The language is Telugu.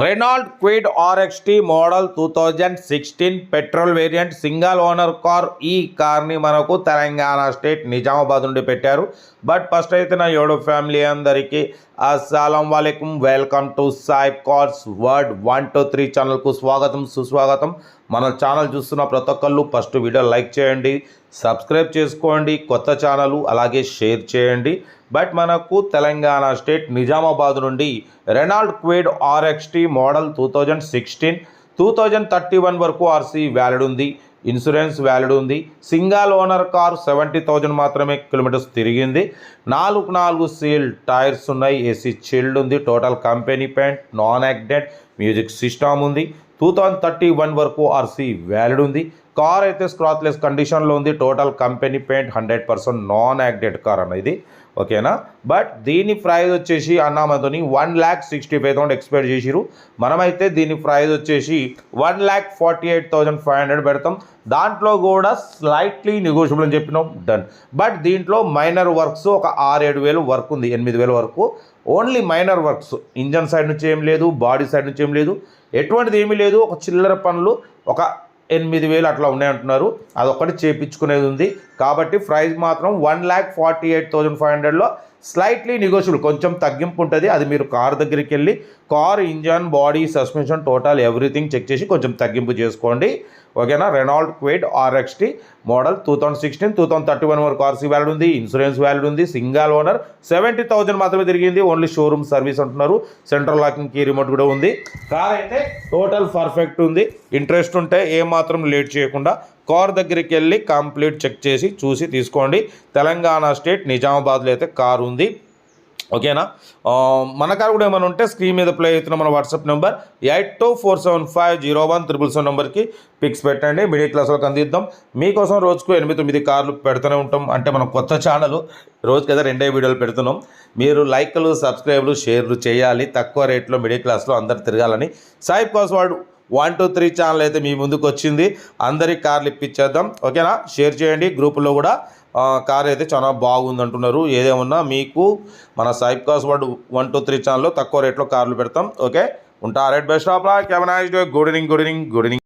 Renault quid RXT model 2016 petrol variant single owner car. ఈ కార్ని మనకు తెలంగాణ స్టేట్ నిజామాబాద్ నుండి పెట్టారు. బట్ ఫస్ట్ అయితే నా యోడో ఫ్యామిలీ అందరికీ అస్సలం వాలేకుం, వెల్కమ్ టు సాయిబ్ కార్స్ వర్డ్ 123 ఛానల్కు స్వాగతం సుస్వాగతం. మన ఛానల్ చూస్తున్న ప్రతి ఒక్కళ్ళు ఫస్ట్ వీడియో లైక్ చేయండి, సబ్స్క్రైబ్ చేసుకోండి, కొత్త ఛానల్ అలాగే షేర్ చేయండి. బట్ మనకు తెలంగాణ స్టేట్ నిజామాబాద్ నుండి రెనాల్ట్ క్విడ్ RXT మోడల్ 2016 2031 వరకు ఆర్సీ వ్యాలిడ్ ఉంది, ఇన్సూరెన్స్ వ్యాలిడ్ ఉంది. సింగల్ ఓనర్ కార్, 70,000 మాత్రమే కిలోమీటర్స్ తిరిగింది. 4 సీల్ టైర్స్ ఉన్నాయి, ఏసీ చిల్డ్ ఉంది, total company paint, non accident music system ఉంది. 2031 వరకు ఆర్సీ వ్యాలిడ్ ఉంది. కార్ అయితే స్క్రాచ్లెస్ కండిషన్లో ఉంది, total company paint, 100% non accident car అనేది, ఓకేనా. బట్ దీని ప్రైస్ వచ్చేసి అన్నామతోని 1,65,000 ఎక్స్పెక్ట్ చేసిరు. మనమైతే దీని ప్రైస్ వచ్చేసి 1,48,500 పెడతాం. దాంట్లో కూడా స్లైట్లీ నెగోషియబుల్ అని చెప్పినాం, డన్. బట్ దీంట్లో మైనర్ వర్క్స్ ఒక 6-7 వేలు వర్క్ ఉంది, 8,000 వరకు only minor works. Engine side నుంచి ఏం లేదు, బాడీ సైడ్ నుంచి ఏం లేదు, ఎటువంటిది ఏమీ లేదు. ఒక చిల్లర పనులు ఒక 8,000 అట్లా ఉన్నాయంటున్నారు, అదొక్కటి చేయించుకునేది ఉంది. కాబట్టి ప్రైస్ మాత్రం 1,48,500లో స్లైట్లీ నెగోషియబుల్, కొంచెం తగ్గింపు ఉంటుంది. అది మీరు కార్ దగ్గరికి వెళ్ళి car engine, body, suspension, total everything check చేసి కొంచెం తగ్గింపు చేసుకోండి, ఓకేనా. రెనాల్ట్ క్విడ్ RXT మోడల్ 2016 2031 వరకు ఆర్సీ వ్యాలిడ్ ఉంది, ఇన్సూరెన్స్ వ్యాలిడ్ ఉంది. సింగల్ ఓనర్, 70,000 మాత్రమే తిరిగింది. ఓన్లీ షోరూమ్ సర్వీస్ అంటున్నారు. సెంట్రల్ లాకింగ్ కీ రిమోట్ కూడా ఉంది. కార్ అయితే టోటల్ పర్ఫెక్ట్ ఉంది. ఇంట్రెస్ట్ ఉంటే ఏమాత్రం లేట్ చేయకుండా కార్ దగ్గరికి వెళ్ళి కంప్లీట్ చెక్ చేసి చూసి తీసుకోండి. తెలంగాణ స్టేట్ నిజామాబాద్లో అయితే కార్ ఉంది, ఓకేనా. మన కార్ కూడా ఏమైనా ఉంటే స్క్రీన్ మీద ప్లే అవుతున్న మన వాట్సాప్ నెంబర్ 8247501777 నెంబర్కి పిక్స్ పెట్టండి. మిడిల్ క్లాస్ వాళ్ళకి అందిద్దాం. మీకోసం రోజుకు 8-9 కార్లు పెడుతూనే ఉంటాం. అంటే మనం కొత్త ఛానల్ రోజుకి అయితే 2 వీడియోలు పెడుతున్నాం. మీరు లైక్లు, సబ్స్క్రైబ్లు, షేర్లు చేయాలి. తక్కువ రేట్లో మిడిల్ క్లాస్లో అందరు తిరగాలని సాయిబ్ కార్స్ వర్డ్ 123 ఛానల్ అయితే మీ ముందుకు వచ్చింది. అందరికి కార్లు ఇప్పించేద్దాం, ఓకేనా. షేర్ చేయండి. గ్రూపులో కూడా కార్ అయితే చాలా బాగుంది అంటున్నారు. ఏదేమన్నా మీకు మన సాయిబ్ కార్స్ వర్డ్ 123 ఛానల్లో తక్కువ రేట్లో కార్లు పెడతాం, ఓకే. ఉంటా. Right, best of luck, have a nice day. Good evening.